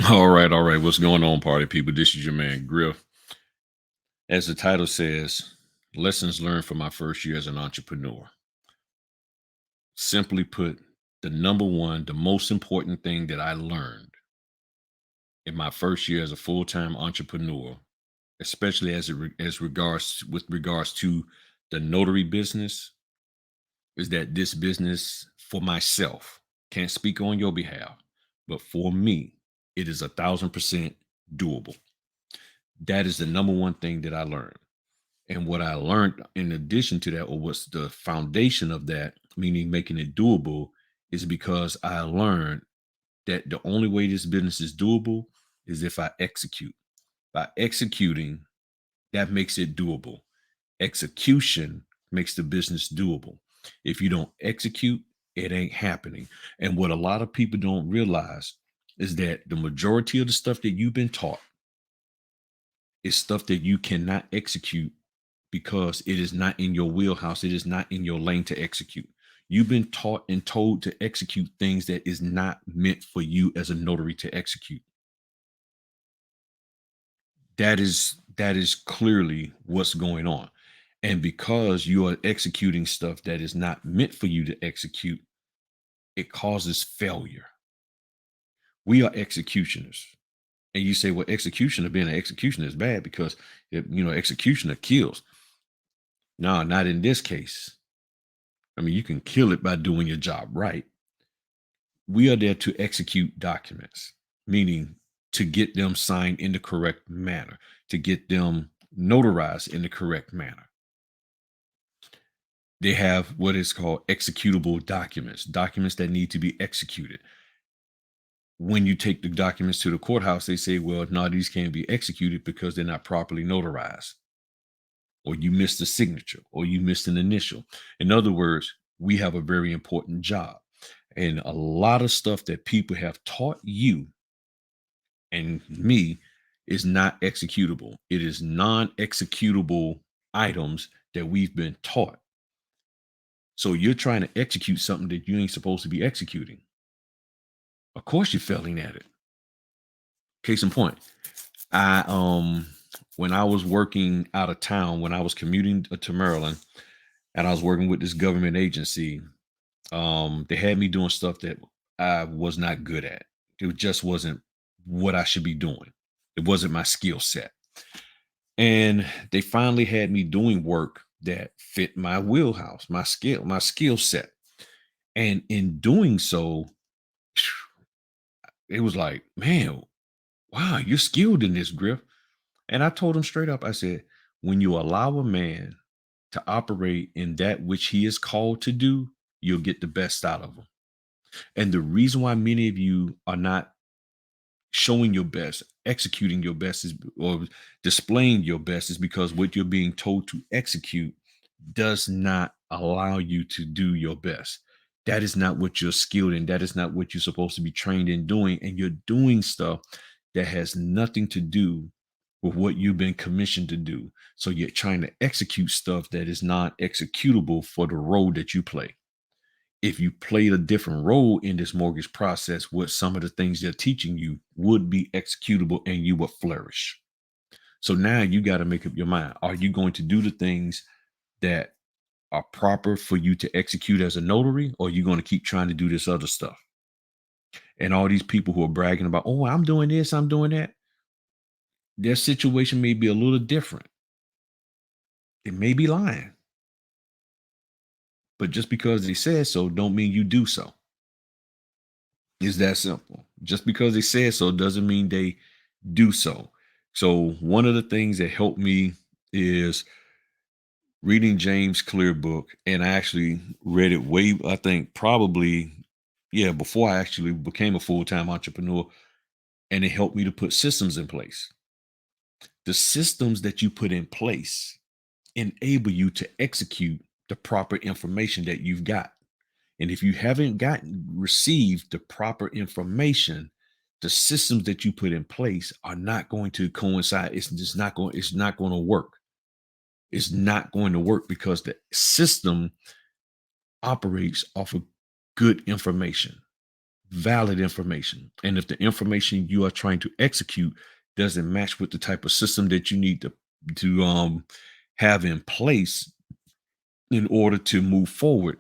All right, all right. What's going on, party people? This is your man Griff. As the title says, lessons learned from my first year as an entrepreneur. Simply put, the number one, the most important thing that I learned in my first year as a full-time entrepreneur, especially as regards with regards to the notary business, is that this business for myself can't speak on your behalf, but for me, it is 1,000% doable. That is the number one thing that I learned. And what I learned in addition to that, or what's the foundation of that, meaning making it doable, is because I learned that the only way this business is doable is if I execute. By executing, that makes it doable. Execution makes the business doable. If you don't execute, it ain't happening. And what a lot of people don't realize is that the majority of the stuff that you've been taught is stuff that you cannot execute because it is not in your wheelhouse. It is not in your lane to execute. You've been taught and told to execute things that is not meant for you as a notary to execute. That is clearly what's going on. And because you are executing stuff that is not meant for you to execute, it causes failure. We are executioners. And you say, well, executioner, being an executioner is bad because executioner kills. No, not in this case. I mean, you can kill it by doing your job right. We are there to execute documents, meaning to get them signed in the correct manner, to get them notarized in the correct manner. They have what is called executable documents, documents that need to be executed. When you take the documents to the courthouse, they say, well, no, these can't be executed because they're not properly notarized, or you missed a signature, or you missed an initial. In other words, we have a very important job. And a lot of stuff that people have taught you and me is not executable. It is non-executable items that we've been taught. So you're trying to execute something that you ain't supposed to be executing. Of course you're failing at it. Case in point, I when I was working out of town, when I was commuting to Maryland and I was working with this government agency, they had me doing stuff that I was not good at. It just wasn't what I should be doing. It wasn't my skill set. And they finally had me doing work that fit my wheelhouse, my skill set. And in doing so, it was like, man, wow, you're skilled in this, Griff. And I told him straight up, I said, when you allow a man to operate in that which he is called to do, you'll get the best out of him. And the reason why many of you are not showing your best, executing your best is, or displaying your best, is because what you're being told to execute does not allow you to do your best. That is not what you're skilled in. That is not what you're supposed to be trained in doing. And you're doing stuff that has nothing to do with what you've been commissioned to do. So you're trying to execute stuff that is not executable for the role that you play. If you played a different role in this mortgage process, what some of the things they're teaching you would be executable and you would flourish. So now you got to make up your mind. Are you going to do the things that are proper for you to execute as a notary, or are you going to keep trying to do this other stuff? And all these people who are bragging about, oh, I'm doing this, I'm doing that, their situation may be a little different. It may be lying, but just because they said so don't mean you do so. It's that simple. Just because they said so doesn't mean they do so. So one of the things that helped me is reading James Clear book, and I actually read it I think probably, yeah, before I actually became a full-time entrepreneur, and it helped me to put systems in place. The systems that you put in place enable you to execute the proper information that you've got. And if you haven't received the proper information, the systems that you put in place are not going to coincide. It's not going to work. It's not going to work because the system operates off of good information. valid information. And if the information you are trying to execute doesn't match with the type of system that you need to have in place in order to move forward,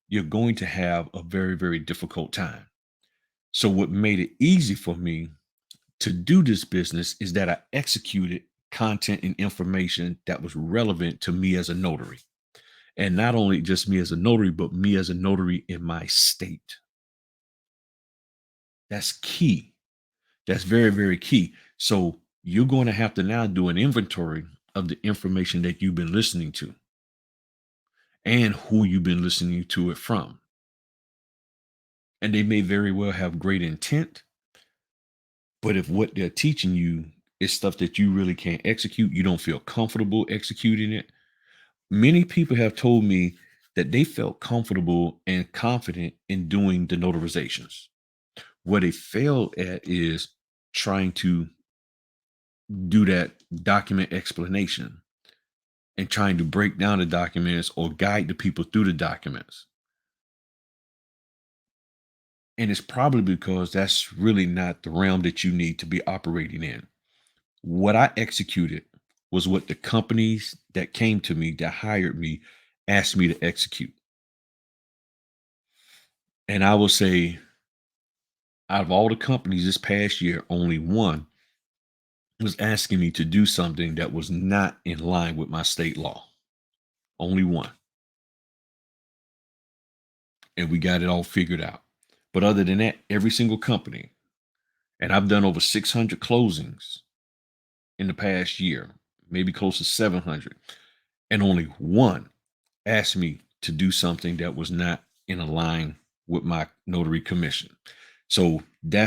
you're going to have a very, very difficult time. So, what made it easy for me to do this business is that I executed content and information that was relevant to me as a notary. And not only just me as a notary, but me as a notary in my state. That's key. That's very, very key. So, you're going to have to now do an inventory of the information that you've been listening to and who you've been listening to it from. And they may very well have great intent, but if what they're teaching you is stuff that you really can't execute, you don't feel comfortable executing it. Many people have told me that they felt comfortable and confident in doing the notarizations. What they failed at is trying to do that document explanation and trying to break down the documents or guide the people through the documents. And it's probably because that's really not the realm that you need to be operating in. What I executed was what the companies that came to me, that hired me, asked me to execute. And I will say, out of all the companies this past year, only one was asking me to do something that was not in line with my state law. Only one. And we got it all figured out. But other than that, every single company, and I've done over 600 closings in the past year, maybe close to 700, and only one asked me to do something that was not in a line with my notary commission. So that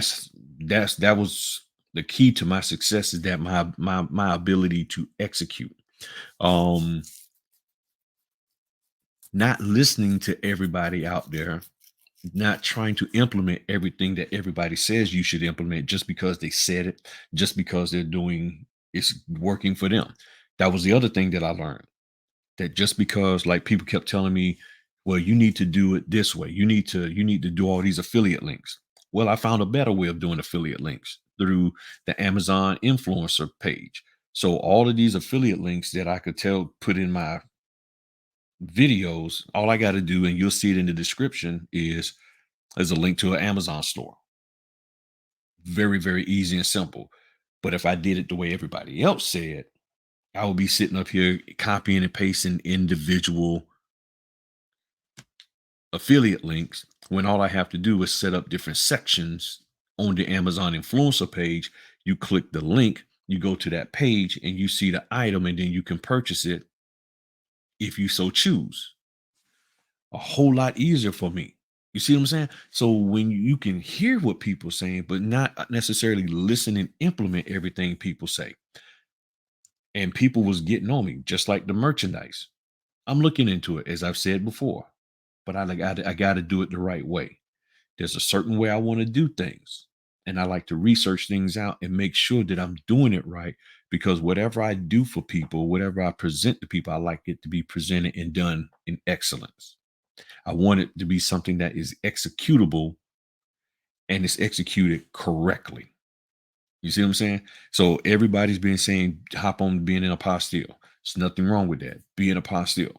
was the key to my success, is that my ability to execute. Um Not listening to everybody out there, not trying to implement everything that everybody says you should implement just because they said it, just because they're doing it's working for them. That was the other thing that I learned. That just because, like, people kept telling me, well, you need to do it this way. You need to do all these affiliate links. Well, I found a better way of doing affiliate links through the Amazon influencer page. So all of these affiliate links that I could put in my videos, all I got to do, and you'll see it in the description, is a link to an Amazon store. Very, very easy and simple. But if I did it the way everybody else said, I would be sitting up here copying and pasting individual affiliate links when all I have to do is set up different sections on the Amazon influencer page. You click the link, you go to that page, and you see the item, and then you can purchase it if you so choose. A whole lot easier for me. You see what I'm saying? So when you can hear what people saying, but not necessarily listen and implement everything people say. And people was getting on me, just like the merchandise. I'm looking into it, as I've said before, but I got to do it the right way. There's a certain way I want to do things. And I like to research things out and make sure that I'm doing it right, because whatever I do for people, whatever I present to people, I like it to be presented and done in excellence. I want it to be something that is executable and is executed correctly. You see what I'm saying? So everybody's been saying, hop on being an apostille. There's nothing wrong with that. Be an apostille.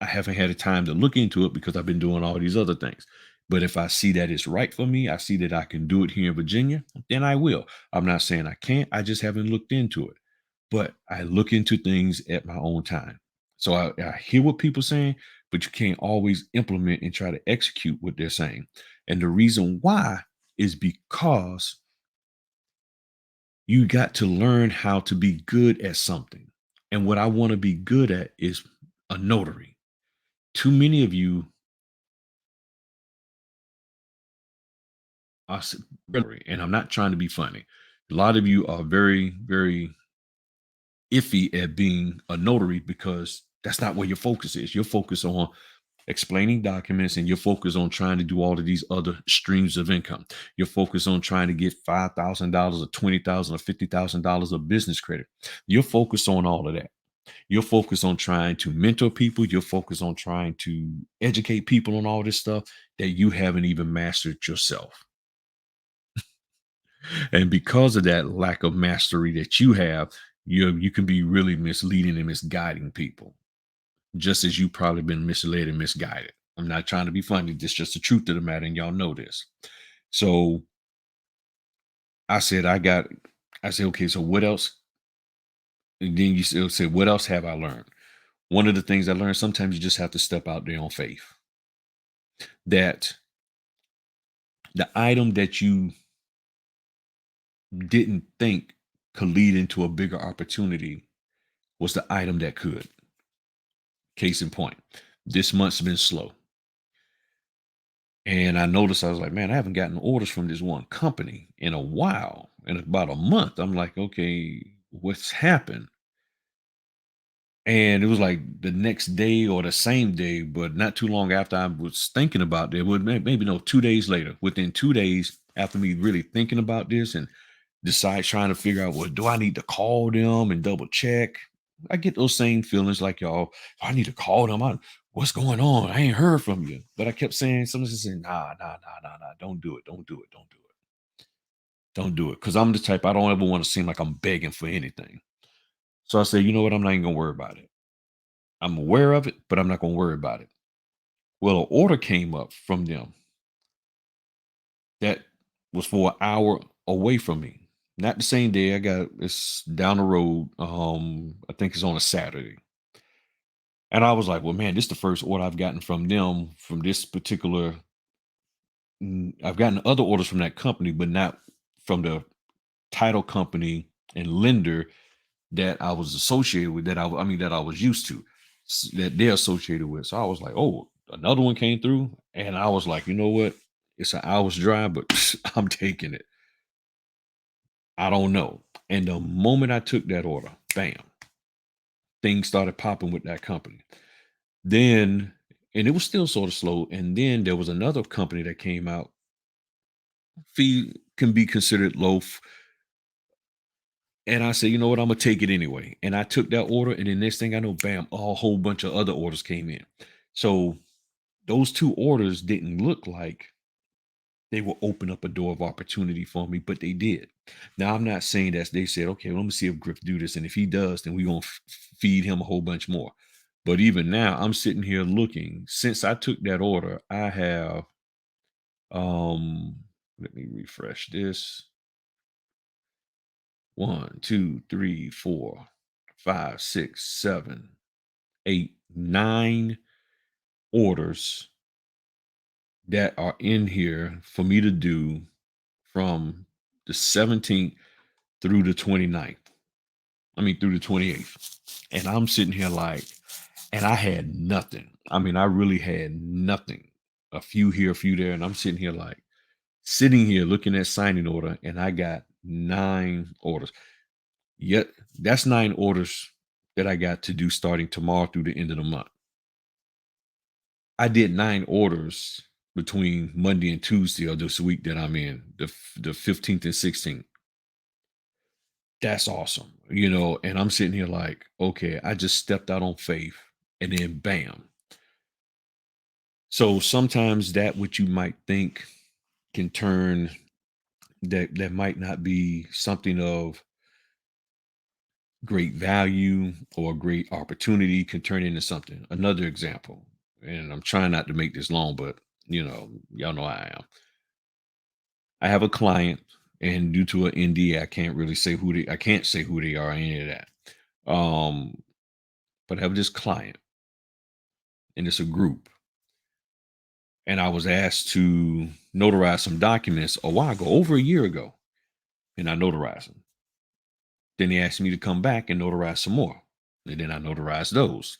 I haven't had a time to look into it because I've been doing all these other things. But if I see that it's right for me, I see that I can do it here in Virginia, then I will. I'm not saying I can't. I just haven't looked into it. But I look into things at my own time. So I hear what people saying, but you can't always implement and try to execute what they're saying. And the reason why is because you got to learn how to be good at something. And what I want to be good at is a notary. Too many of you are and I'm not trying to be funny. A lot of you are very, very iffy at being a notary because that's not where your focus is. Your focus on explaining documents, and you're focused on trying to do all of these other streams of income. You're focused on trying to get $5,000 or $20,000 or $50,000 of business credit. You're focused on all of that. You're focused on trying to mentor people. You're focused on trying to educate people on all this stuff that you haven't even mastered yourself. And because of that lack of mastery that you have, you can be really misleading and misguiding people, just as you've probably been misled and misguided. I'm not trying to be funny. This is just the truth of the matter, and y'all know this. So I said, I said, okay, so what else? And then you still say, what else have I learned? One of the things I learned, sometimes you just have to step out there on faith. That the item that you didn't think could lead into a bigger opportunity was the item that could. Case in point, this month's been slow. And I noticed, I was like, man, I haven't gotten orders from this one company in a while, in about a month. I'm like, okay, what's happened? And it was like the next day or the same day, but not too long after I was thinking about it, would maybe no 2 days later, within 2 days after me really thinking about this and decide trying to figure out, well, do I need to call them and double check? I get those same feelings like y'all. I need to call them. What's going on? I ain't heard from you. But I kept saying, someone saying, nah, don't do it. Don't do it. Don't do it. Don't do it. Because I'm the type, I don't ever want to seem like I'm begging for anything. So I said, you know what? I'm not even going to worry about it. I'm aware of it, but I'm not going to worry about it. Well, an order came up from them that was for an hour away from me. Not the same day. I got it's down the road. I think it's on a Saturday. And I was like, well, man, this is the first order I've gotten from them from this particular. I've gotten other orders from that company, but not from the title company and lender that I was associated with, that I mean, that I was used to, that they're associated with. So I was like, oh, another one came through. And I was like, you know what? It's an hour's drive, but I'm taking it. I don't know. And the moment I took that order, bam, things started popping with that company. Then, and it was still sort of slow. And then there was another company that came out. Fee can be considered low. And I said, you know what? I'm gonna take it anyway. And I took that order, and then next thing I know, bam, a whole bunch of other orders came in. So those two orders didn't look like they will open up a door of opportunity for me, but they did. Now I'm not saying that they said, okay, well, let me see if Griff do this, and if he does, then we're gonna feed him a whole bunch more. But even now, I'm sitting here looking. Since I took that order, I have let me refresh this. 1, 2, 3, 4, 5, 6, 7, 8, 9 orders that are in here for me to do from the 17th through the 29th. I mean, through the 28th. And I'm sitting here like, and I had nothing. I mean, I really had nothing. A few here, a few there. And I'm sitting here like, sitting here looking at signing order, and I got 9 orders. Yet that's 9 orders that I got to do starting tomorrow through the end of the month. I did 9 orders between Monday and Tuesday of this week that I'm in, the 15th and 16th. That's awesome, and I'm sitting here like, okay, I just stepped out on faith, and then bam. So sometimes that what you might think can turn, that might not be something of great value or great opportunity, can turn into something. Another example, and I'm trying not to make this long, but y'all know I am. I have a client, and due to an NDA, I can't really say I can't say who they are, or any of that. But I have this client, and it's a group, and I was asked to notarize some documents a while ago, over a year ago, and I notarized them. Then they asked me to come back and notarize some more, and then I notarized those.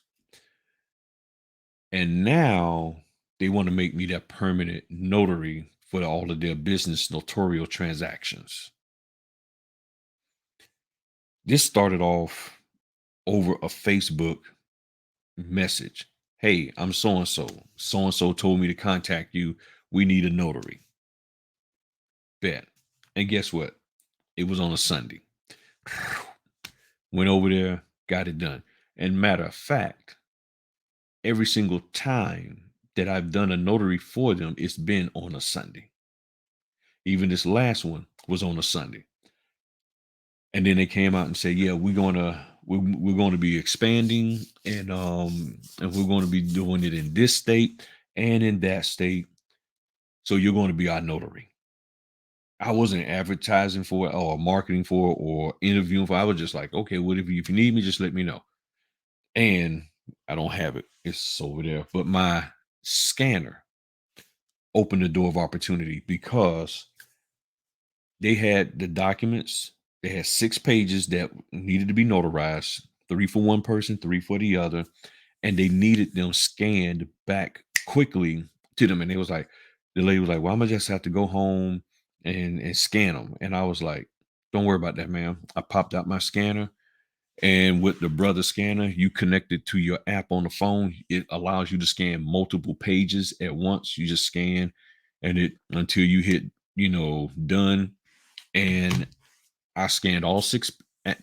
And now they want to make me that permanent notary for all of their business notarial transactions. This started off over a Facebook message. Hey, I'm so and so. So and so told me to contact you. We need a notary. Bet. And guess what? It was on a Sunday. Went over there, got it done. And matter of fact, every single time that I've done a notary for them, it's been on a Sunday. Even this last one was on a Sunday. And then they came out and said, "Yeah, we're going to be expanding, and we're going to be doing it in this state and in that state. So you're going to be our notary." I wasn't advertising for it or marketing for it or interviewing for it. I was just like, "Okay, what if you need me, just let me know." And I don't have it. It's over there. But my scanner opened the door of opportunity because they had the documents. They had 6 pages that needed to be notarized, three for one person, three for the other, and they needed them scanned back quickly to them. And it was like, the lady was like, "Well, I'm gonna just have to go home and scan them." And I was like, "Don't worry about that, ma'am." I popped out my scanner, and with the brother scanner, you connect it to your app on the phone. It allows you to scan multiple pages at once. You just scan, and it until you hit, done. And I scanned all 6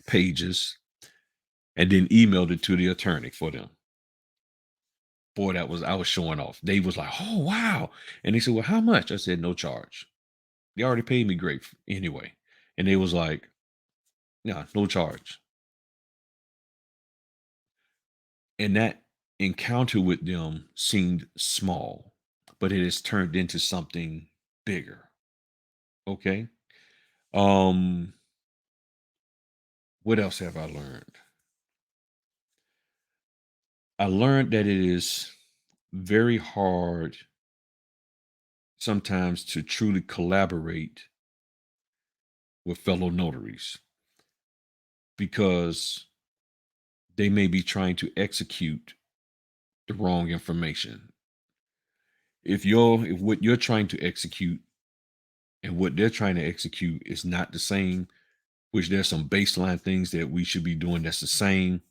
pages and then emailed it to the attorney for them. Boy, I was showing off. They was like, "Oh, wow." And they said, "Well, how much?" I said, "No charge. They already paid me great anyway." And they was like, "No, no charge." And that encounter with them seemed small, but it has turned into something bigger. Okay. Um, what else have I learned? I learned that it is very hard sometimes to truly collaborate with fellow notaries because they may be trying to execute the wrong information. If what you're trying to execute and what they're trying to execute is not the same, which there's some baseline things that we should be doing that's the same,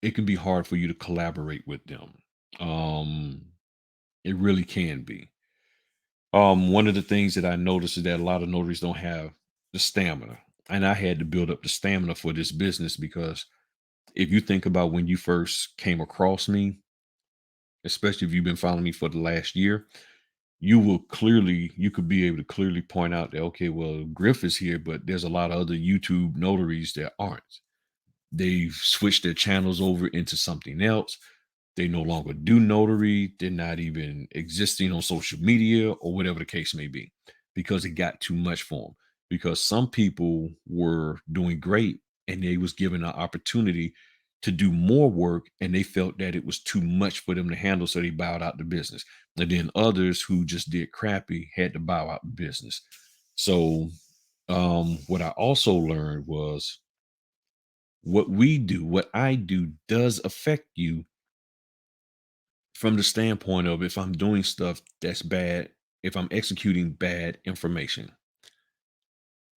it can be hard for you to collaborate with them. Um, it really can be. One of the things that I noticed is that a lot of notaries don't have the stamina. And I had to build up the stamina for this business because if you think about when you first came across me, especially if you've been following me for the last year, you could be able to clearly point out that, okay, well, Griff is here, but there's a lot of other YouTube notaries that aren't. They've switched their channels over into something else. They no longer do notary. They're not even existing on social media or whatever the case may be because it got too much for them. Because some people were doing great and they was given an opportunity to do more work and they felt that it was too much for them to handle. So they bowed out the business. And then others who just did crappy had to bow out the business. So what I also learned was what I do does affect you from the standpoint of if I'm doing stuff that's bad, if I'm executing bad information.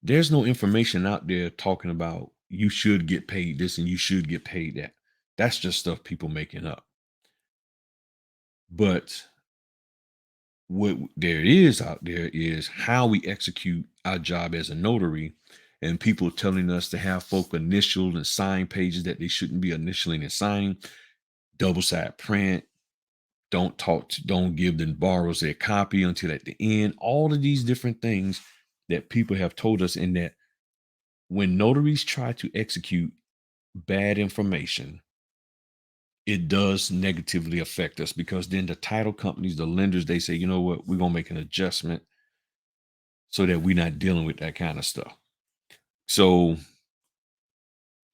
There's no information out there talking about you should get paid this and you should get paid that. That's just stuff people making up. But what there is out there is how we execute our job as a notary and people telling us to have folk initial and sign pages that they shouldn't be initialing and signing, double side print, don't give the borrowers their copy until at the end. All of these different things that people have told us, in that when notaries try to execute bad information, it does negatively affect us because then the title companies, the lenders, they say, "You know what, we're gonna make an adjustment so that we're not dealing with that kind of stuff." So,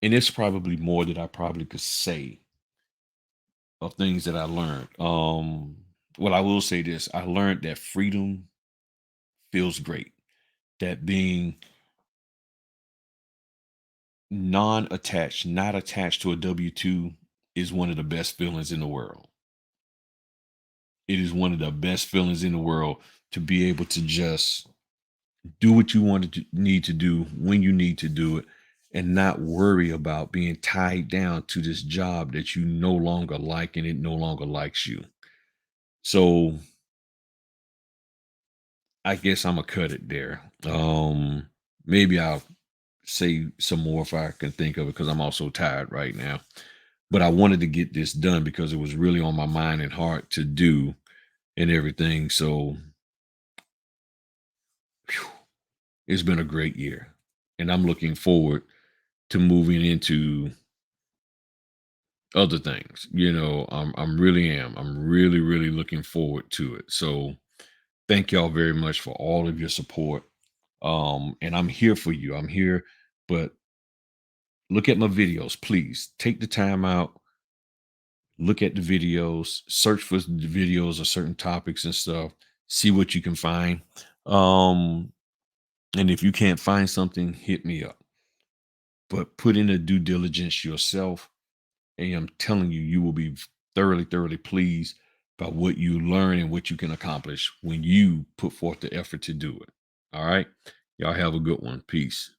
and it's probably more that I probably could say of things that I learned. Well, I will say this: I learned that freedom feels great. That being non-attached, not attached to a W-2 is one of the best feelings in the world. It is one of the best feelings in the world to be able to just do what you need to do when you need to do it and not worry about being tied down to this job that you no longer like and it no longer likes you. So I guess I'm gonna cut it there. Maybe I'll say some more if I can think of it because I'm also tired right now. but I wanted to get this done because it was really on my mind and heart to do and everything. So phew, it's been a great year. And I'm looking forward to moving into other things. I'm really am. I'm really, really looking forward to it. So thank y'all very much for all of your support. And I'm here for you. I'm here, but look at my videos, please. Take the time out, look at the videos, search for the videos of certain topics and stuff, see what you can find. Um, and if you can't find something, hit me up. But put in the due diligence yourself. And I'm telling you, you will be thoroughly, thoroughly pleased by what you learn and what you can accomplish when you put forth the effort to do it. All right. Y'all have a good one. Peace.